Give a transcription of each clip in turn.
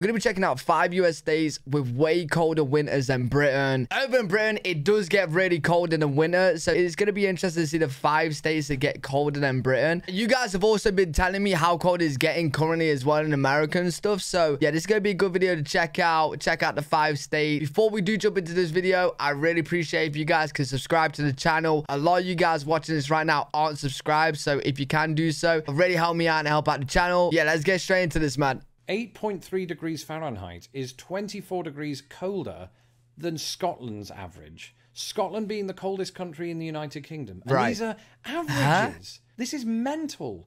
We're going to be checking out 5 US states with way colder winters than Britain. Over in Britain, it does get really cold in the winter. So it's going to be interesting to see the 5 states that get colder than Britain. You guys have also been telling me how cold it's getting currently as well in America and stuff. So yeah, this is going to be a good video to check out. Check out the 5 states. Before we do jump into this video, I really appreciate if you guys can subscribe to the channel. A lot of you guys watching this right now aren't subscribed. So if you can do so, it'll really help me out and help out the channel. Yeah, let's get straight into this, man. 8.3 degrees Fahrenheit is 24 degrees colder than Scotland's average. Scotland being the coldest country in the United Kingdom. And these are averages. This is mental.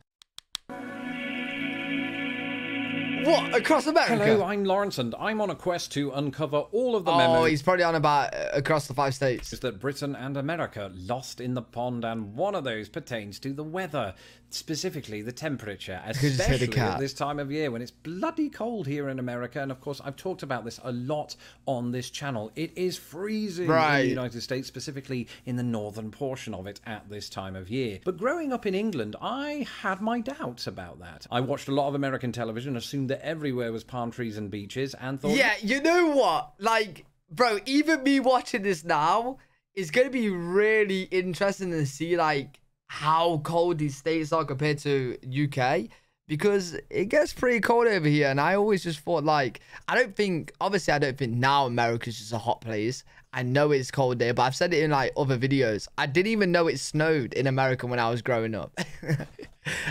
What? Across America? Hello, I'm Lawrence, and I'm on a quest to uncover all of the memos. Oh, he's probably on about across the 5 states. That Britain and America lost in the pond, and one of those pertains to the weather, specifically the temperature, especially at this time of year when it's bloody cold here in America. And of course, I've talked about this a lot on this channel. It is freezing in the United States, specifically in the northern portion of it at this time of year. But growing up in England, I had my doubts about that. I watched a lot of American television, assumed that everywhere was palm trees and beaches, and thought, yeah, you know what? Like, bro, even me watching this now is going to be really interesting to see, like, how cold these states are compared to UK, because it gets pretty cold over here. And I always just thought, like, obviously I don't think now America's just a hot place. I know it's cold there, but I've said it in like other videos. I didn't even know it snowed in America when I was growing up.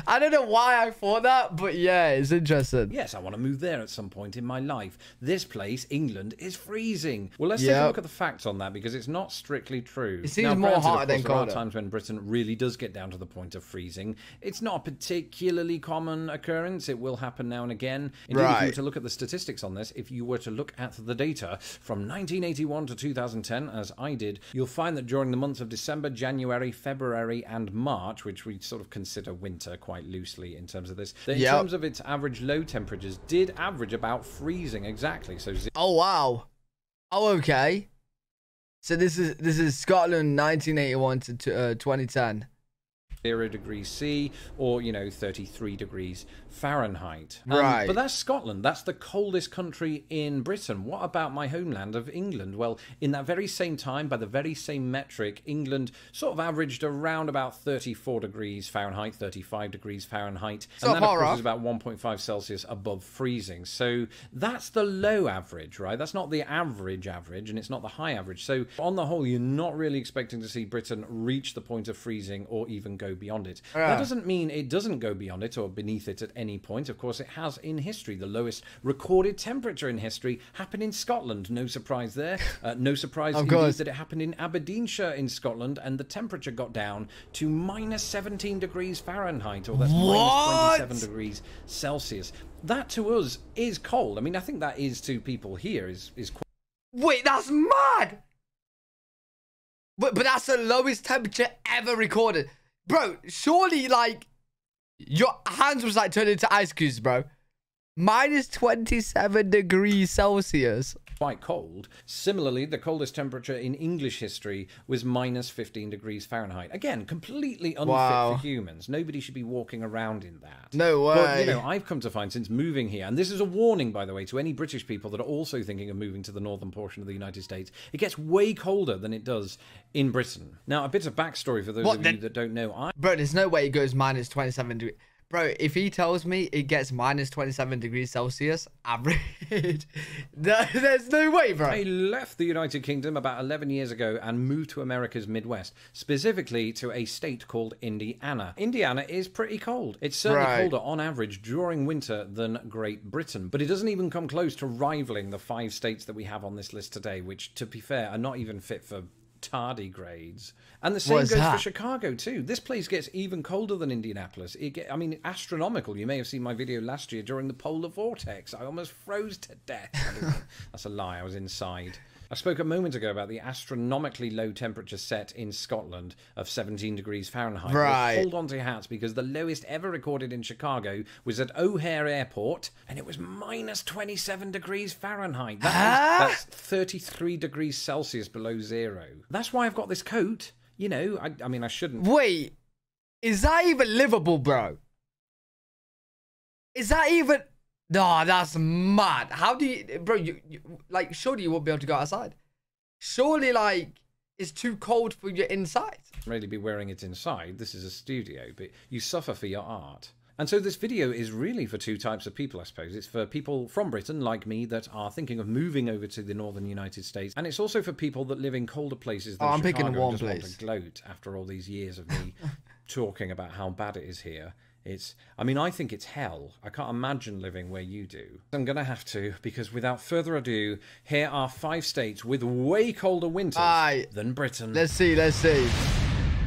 I don't know why I thought that, but yeah, it's interesting. Yes, I want to move there at some point in my life. This place, England, is freezing. Well, let's take a look at the facts on that, because it's not strictly true. It seems more hotter than colder. There are times when Britain really does get down to the point of freezing. It's not a particularly common occurrence. It will happen now and again. Indeed, if you were to look at the statistics on this, if you were to look at the data from 1981 to 2010, as I did, you'll find that during the months of December, January, February, and March, which we sort of consider winter quite loosely in terms of this, in terms of its average low temperatures, did average about freezing exactly. So oh wow. Oh, okay. So this is Scotland 1981 to 2010. 0 degrees C, or 33 degrees Fahrenheit. Right. But that's Scotland. That's the coldest country in Britain. What about my homeland of England? Well, in that very same time, by the very same metric, England sort of averaged around about 34 degrees Fahrenheit, 35 degrees Fahrenheit. And that, of course, is about 1.5 Celsius above freezing. So that's the low average, right? That's not the average, and it's not the high average. So on the whole, you're not really expecting to see Britain reach the point of freezing or even go beyond it. That doesn't mean it doesn't go beyond it or beneath it at any point. Of course, it has in history. The lowest recorded temperature in history happened in Scotland. No surprise there. No surprise indeed that it happened in Aberdeenshire in Scotland, and the temperature got down to minus 17 degrees Fahrenheit, or that's minus 27 degrees Celsius. That to us is cold. I mean, I think that is to people here is quite... Wait, that's mad! But that's the lowest temperature ever recorded. Bro, surely, like, your hands was, like, turned into ice cubes, bro. Minus 27 degrees Celsius. Quite cold. Similarly, the coldest temperature in English history was minus 15 degrees Fahrenheit. Again, completely unfit for humans. Nobody should be walking around in that. No way. But, I've come to find since moving here, and this is a warning, by the way, to any British people that are also thinking of moving to the northern portion of the United States, it gets way colder than it does in Britain. Now, a bit of backstory for those of you that don't know. Bro, there's no way it goes minus 27 degrees. Bro, if he tells me it gets minus 27 degrees Celsius average, there's no way, bro. I left the United Kingdom about 11 years ago and moved to America's Midwest, specifically to a state called Indiana. Indiana is pretty cold. It's certainly colder on average during winter than Great Britain, but it doesn't even come close to rivaling the 5 states that we have on this list today, which, to be fair, are not even fit for tardigrades. And the same goes for Chicago too. This place gets even colder than Indianapolis. I mean, astronomical. You may have seen my video last year during the polar vortex. I almost froze to death. That's a lie. I was inside. I spoke a moment ago about the astronomically low temperature set in Scotland of 17 degrees Fahrenheit. Right. Well, hold on to your hats, because the lowest ever recorded in Chicago was at O'Hare Airport, and it was minus 27 degrees Fahrenheit. That's 33 degrees Celsius below zero. That's why I've got this coat. I mean, I shouldn't. Wait, is that even livable, bro? Is that even... No, that's mad. How do you, bro? You like, surely you won't be able to go outside. Surely, like, it's too cold for your inside. Really be wearing it inside. This is a studio, but you suffer for your art. And so this video is really for two types of people, I suppose. It's for people from Britain, like me, that are thinking of moving over to the northern United States. And it's also for people that live in colder places than I'm Chicago picking a warm and just place. want to gloat after all these years of me talking about how bad it is here. I mean, I think it's hell. I can't imagine living where you do. I'm going to have to, because without further ado, here are 5 states with way colder winters than Britain. Let's see.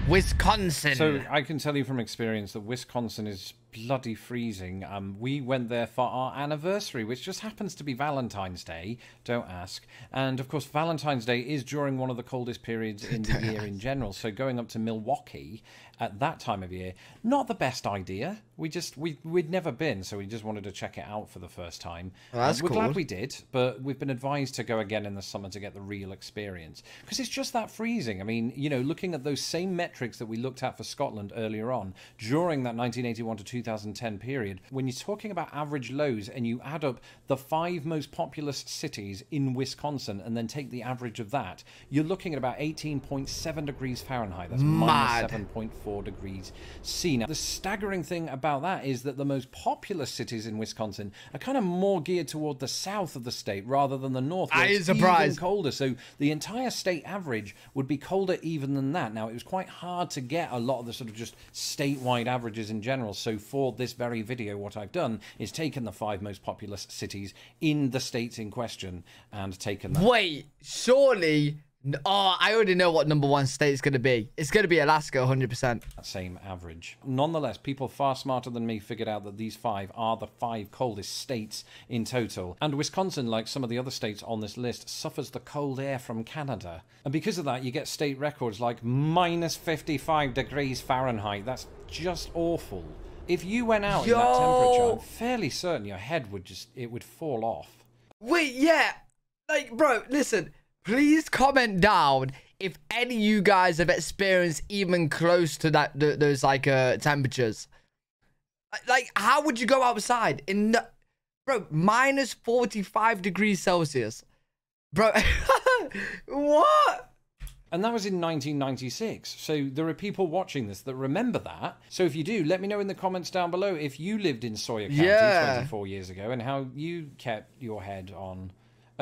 Wisconsin. So I can tell you from experience that Wisconsin is bloody freezing. We went there for our anniversary, which just happens to be Valentine's Day. Don't ask. And of course, Valentine's Day is during one of the coldest periods in the year in general. So going up to Milwaukee at that time of year, not the best idea. We'd never been, so we just wanted to check it out for the first time. Well, that's We're cool. glad we did, but we've been advised to go again in the summer to get the real experience, because it's just that freezing. I mean, you know, looking at those same metrics that we looked at for Scotland earlier on during that 1981 to 2010 period, when you're talking about average lows and you add up the 5 most populous cities in Wisconsin and then take the average of that, you're looking at about 18.7 degrees Fahrenheit. That's minus 7.4 degrees C. Now, the staggering thing about that is that the most populous cities in Wisconsin are kind of more geared toward the south of the state rather than the north, where it's even colder. So the entire state average would be colder even than that. Now, it was quite hard to get a lot of the sort of just statewide averages in general. So for this very video, what I've done is taken the 5 most populous cities in the states in question and taken that. Wait, surely... Oh, I already know what number 1 state is going to be. It's going to be Alaska, 100%. That same average. Nonetheless, people far smarter than me figured out that these 5 are the 5 coldest states in total. And Wisconsin, like some of the other states on this list, suffers the cold air from Canada. And because of that, you get state records like minus 55 degrees Fahrenheit. That's just awful. If you went out in that temperature, I'm fairly certain your head would it would fall off. Wait, yeah. Like, bro, listen. Please comment down if any of you guys have experienced even close to that those like temperatures. Like, how would you go outside in bro, minus 45 degrees Celsius? Bro, what? And that was in 1996. So there are people watching this that remember that. So if you do, let me know in the comments down below if you lived in Sawyer County 24 years ago and how you kept your head on.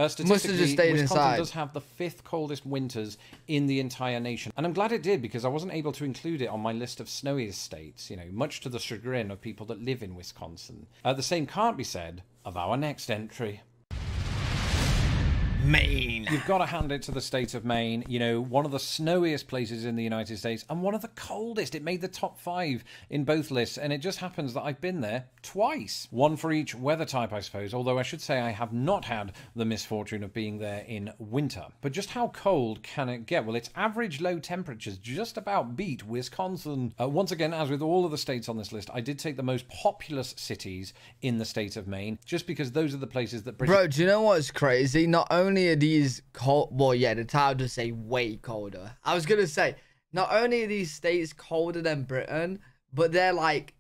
Statistically, Wisconsin inside. does have the 5th coldest winters in the entire nation. And I'm glad it did, because I wasn't able to include it on my list of snowiest states, you know, much to the chagrin of people that live in Wisconsin. The same can't be said of our next entry. Maine. You've got to hand it to the state of Maine. You know, one of the snowiest places in the United States and one of the coldest. It made the top 5 in both lists, and it just happens that I've been there twice. One for each weather type, I suppose, although I should say I have not had the misfortune of being there in winter. But just how cold can it get? Well, its average low temperatures just about beat Wisconsin. Once again, as with all of the states on this list, I did take the most populous cities in the state of Maine, just because those are the places that Bro, do you know what's crazy? Not only are these cold, well, yeah, the title does say way colder. I was gonna say, not only are these states colder than Britain, but they're like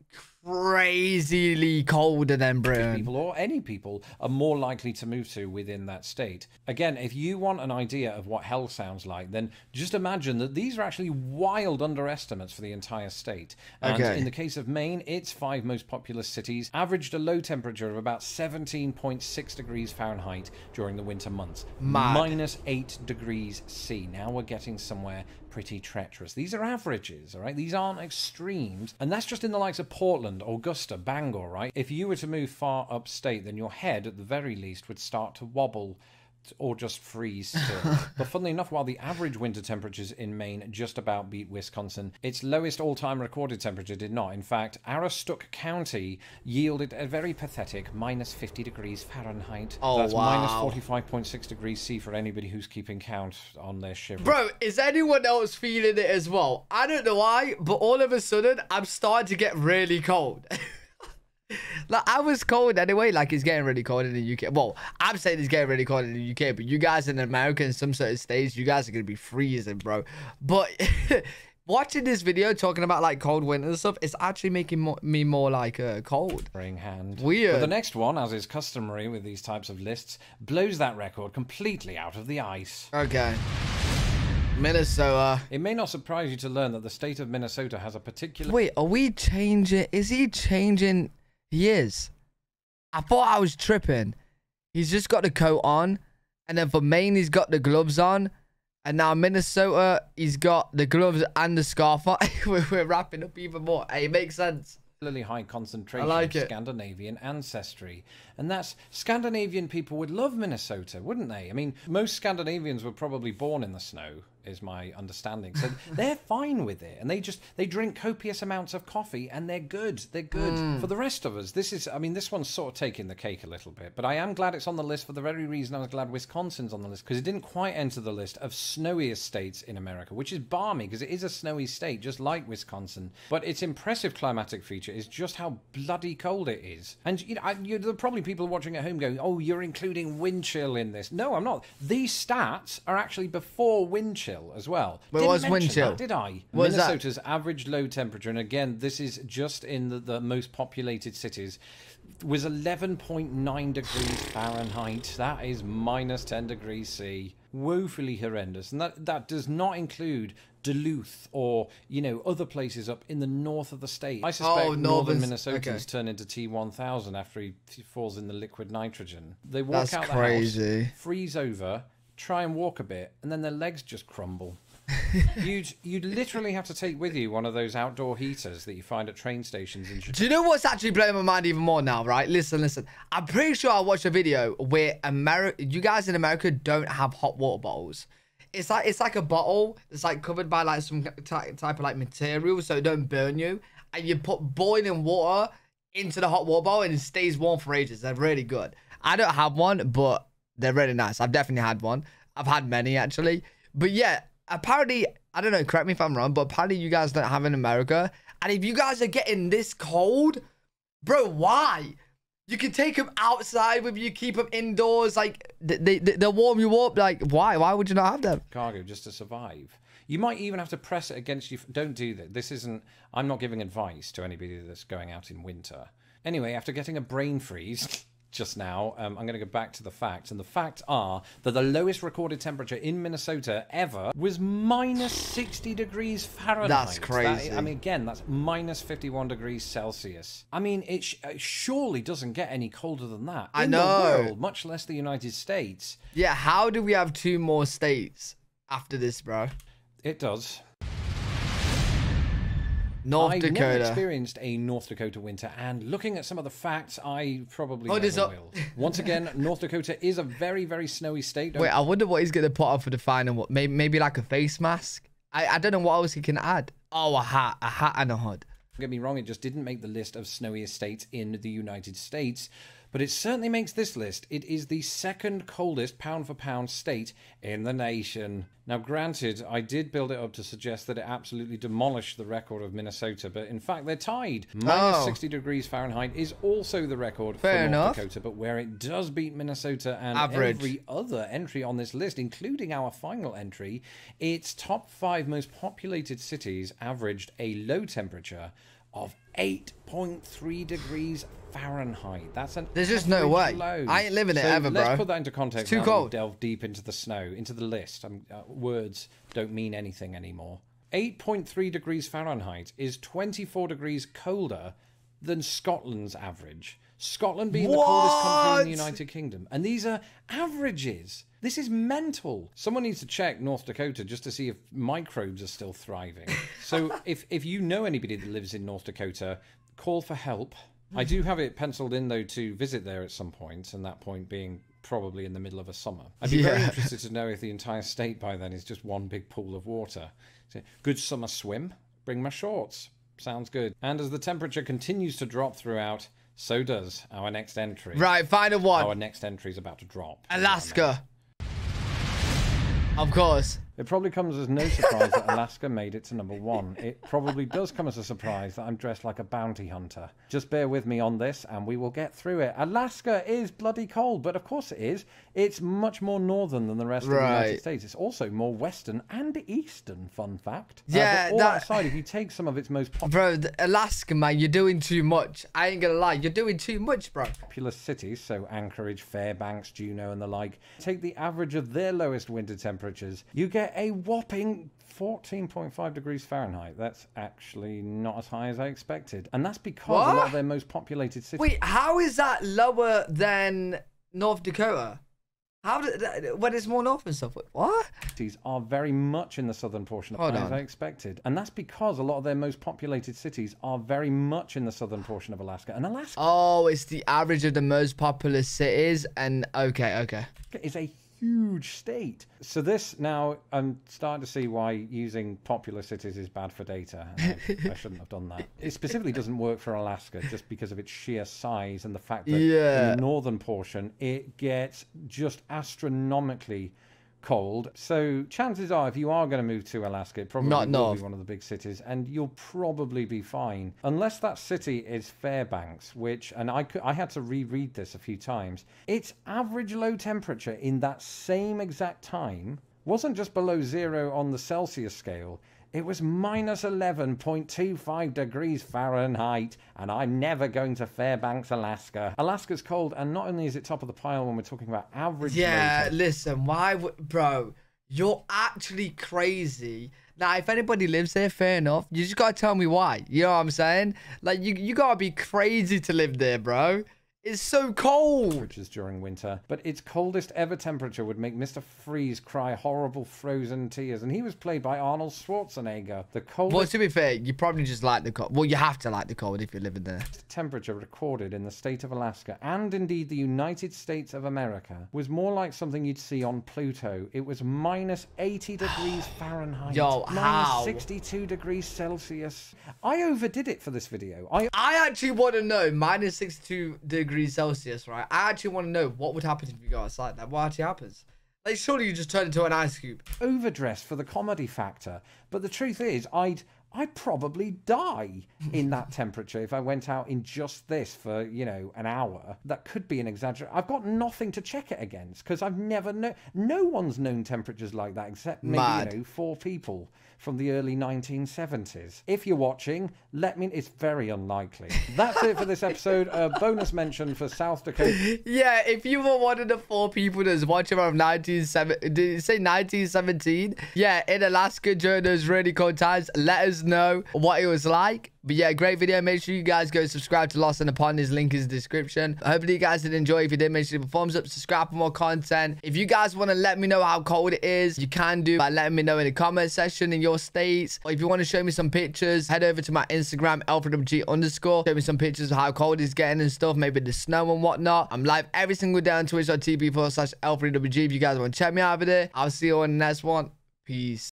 crazily colder than Britain. People, or any people, are more likely to move to within that state. Again, if you want an idea of what hell sounds like, then just imagine that these are actually wild underestimates for the entire state. And in the case of Maine, its 5 most populous cities averaged a low temperature of about 17.6 degrees Fahrenheit during the winter months. Minus 8 degrees C. Now we're getting somewhere pretty treacherous. These are averages, all right? These aren't extremes. And that's just in the likes of Portland, Augusta, Bangor, right? If you were to move far upstate, then your head, at the very least, would start to wobble or just freeze still. But funnily enough, while the average winter temperatures in Maine just about beat Wisconsin, its lowest all-time recorded temperature did not. In fact, Aroostook County yielded a very pathetic minus 50 degrees Fahrenheit. Oh, that's wow. minus 45.6 degrees C for anybody who's keeping count on their shiver. Bro, is anyone else feeling it as well? I don't know why, but all of a sudden, I'm starting to get really cold. Like, I was cold anyway. Like, it's getting really cold in the UK. Well, I'm saying it's getting really cold in the UK, but you guys in America, in some certain states, you guys are going to be freezing, bro. But Watching this video talking about like cold winter and stuff, it's actually making me more like cold. Hand. Weird. But the next one, as is customary with these types of lists, blows that record completely out of the ice. Okay. Minnesota. It may not surprise you to learn that the state of Minnesota has a particular... Wait, are we changing? Is he changing? He is. I thought I was tripping. He's just got the coat on. And then for Maine, he's got the gloves on. And now Minnesota, he's got the gloves and the scarf on. We're wrapping up even more. Hey, it makes sense. High concentration of Scandinavian ancestry. And that's Scandinavian people would love Minnesota, wouldn't they? I mean, most Scandinavians were probably born in the snow, is my understanding. So they're fine with it. And they drink copious amounts of coffee and they're good. They're good. For the rest of us, this one's sort of taking the cake a little bit. But I am glad it's on the list for the very reason I was glad Wisconsin's on the list, because it didn't quite enter the list of snowiest states in America, which is balmy because it is a snowy state, just like Wisconsin. But its impressive climatic feature is just how bloody cold it is. And there are probably people watching at home going, oh, you're including wind chill in this. No, I'm not. These stats are actually before wind chill as well. But what's wind chill? Did I? What Minnesota's average low temperature, and again, this is just in the most populated cities, was 11.9 degrees Fahrenheit. That is minus 10 degrees C. Woefully horrendous. And that does not include Duluth or, other places up in the north of the state. I suspect northern Minnesotans turn into T1000 after he falls in the liquid nitrogen. They walk out the house, freeze over, try and walk a bit, and then their legs just crumble. You'd literally have to take with you one of those outdoor heaters that you find at train stations in Chicago. Do you know what's actually blowing my mind even more now, right? Listen. I'm pretty sure I watched a video where you guys in America don't have hot water bottles. It's like a bottle. It's like covered by like some type of like material so it don't burn you. And you put boiling water into the hot water bottle and it stays warm for ages. They're really good. I don't have one, but they're really nice. I've definitely had one. I've had many actually. But yeah, apparently, I don't know, correct me if I'm wrong, but apparently you guys don't have in America. And if you guys are getting this cold, bro, why? You can take them outside with you, keep them indoors. Like, they'll warm you up. Like, why? Why would you not have them? Cargo just to survive. You might even have to press it against you. Don't do that. This isn't... I'm not giving advice to anybody that's going out in winter. Anyway, after getting a brain freeze... just now, I'm going to go back to the facts, and the facts are that the lowest recorded temperature in Minnesota ever was minus 60 degrees Fahrenheit. That's crazy. Again, that's minus 51 degrees Celsius. I mean, it surely doesn't get any colder than that. I know. In the world, much less the United States. Yeah, how do we have 2 more states after this, bro? It does. North Dakota. I've never experienced a North Dakota winter, and looking at some of the facts, I probably never will. Once again, North Dakota is a very, very snowy state. Wait, I wonder what he's going to put on for the final. Maybe like a face mask? I don't know what else he can add. Oh, a hat and a hood. Don't get me wrong, it just didn't make the list of snowiest states in the United States, but it certainly makes this list. It is the second coldest pound-for-pound state in the nation. Now, granted, I did build it up to suggest that it absolutely demolished the record of Minnesota, but in fact, they're tied. Minus 60 degrees Fahrenheit is also the record for North Dakota, but where it does beat Minnesota and every other entry on this list, including our final entry, its top 5 most populated cities averaged a low temperature of 8.3 degrees Fahrenheit. There's just no way. Low. I ain't living it ever, bro. Let's put that into context. It's too cold. Delve deep into the snow, into the list. Words don't mean anything anymore. 8.3 degrees Fahrenheit is 24 degrees colder than Scotland's average. Scotland being the coldest country in the United Kingdom. And these are averages. This is mental. Someone needs to check North Dakota just to see if microbes are still thriving. So if you know anybody that lives in North Dakota, call for help. I do have it penciled in, though, to visit there at some point, and that point being probably in the middle of a summer. I'd be very interested to know if the entire state by then is just one big pool of water. So, good summer swim, bring my shorts. Sounds good. And as the temperature continues to drop throughout, so does our next entry. Right, final one. Our next entry is about to drop. Alaska. Of course. It probably comes as no surprise that Alaska made it to #1. It probably does come as a surprise that I'm dressed like a bounty hunter. Just bear with me on this and we will get through it. Alaska is bloody cold, but of course it is. It's much more northern than the rest of the United States. It's also more western and eastern, fun fact. Yeah, but all that aside, if you take some of its most Bro, Alaska, man, you're doing too much. I ain't gonna lie, you're doing too much, bro. Popular cities, so Anchorage, Fairbanks, Juneau and the like, take the average of their lowest winter temperatures, you get a whopping 14.5 degrees Fahrenheit. That's actually not as high as I expected. And that's because a lot of their most populated cities... Wait, how is that lower than North Dakota? How when it's more north and stuff? What? Cities are very much in the southern portion of Alaska, as I expected. And that's because a lot of their most populated cities are very much in the southern portion of Alaska. And Alaska... Oh, it's the average of the most populous cities. And okay. ...is a huge state. So this now, I'm starting to see why using popular cities is bad for data. I shouldn't have done that. It specifically doesn't work for Alaska just because of its sheer size and the fact that in the northern portion, it gets just astronomically cold. So chances are, if you are going to move to Alaska, it probably will be one of the big cities, and you'll probably be fine. Unless that city is Fairbanks, which, and I had to reread this a few times, its average low temperature in that same exact time wasn't just below 0 on the Celsius scale. It was minus 11.25 degrees Fahrenheit, and I'm never going to Fairbanks, Alaska. Alaska's cold, and not only is it top of the pile when we're talking about average... Yeah, listen, why would... Bro, you're actually crazy. Now, if anybody lives there, fair enough. You just gotta tell me why. You know what I'm saying? Like, you gotta be crazy to live there, bro. It's so cold. Which is during winter. But its coldest ever temperature would make Mr. Freeze cry horrible frozen tears. And he was played by Arnold Schwarzenegger. The coldest... Well, to be fair, you probably just like the cold. Well, you have to like the cold if you're living there. Temperature recorded in the state of Alaska and indeed the United States of America was more like something you'd see on Pluto. It was minus 80 degrees Fahrenheit. Yo, how? Minus 62 degrees Celsius. I overdid it for this video. I actually want to know minus 62 degrees Celsius, right? I actually want to know what would happen if you go outside. Like, what actually happens? Like, surely you just turn into an ice cube. Overdressed for the comedy factor. But the truth is, I'd probably die in that temperature if I went out in just this for, you know, an hour. That could be an exaggeration. I've got nothing to check it against because I've never known... No one's known temperatures like that except maybe, you know, 4 people from the early 1970s. If you're watching, let me... It's very unlikely. That's it for this episode. A bonus mention for South Dakota. Yeah, if you were one of the 4 people that's watching from 1917... Did you say 1917? Yeah, in Alaska during those really cold times. Let us know what it was like. But yeah, great video. Make sure you guys go subscribe to Larsen upon his link in the description. Hopefully you guys did enjoy. If you did, make sure you leave a thumbs up, subscribe for more content. If you guys want to let me know how cold it is, you can do by letting me know in the comment section in your states. Or if you want to show me some pictures, head over to my Instagram, _. Show me some pictures of how cold it's getting and stuff, maybe the snow and whatnot. I'm live every single day on twitch.tv/L3WG. If you guys want to check me out over there, I'll see you on the next one. Peace.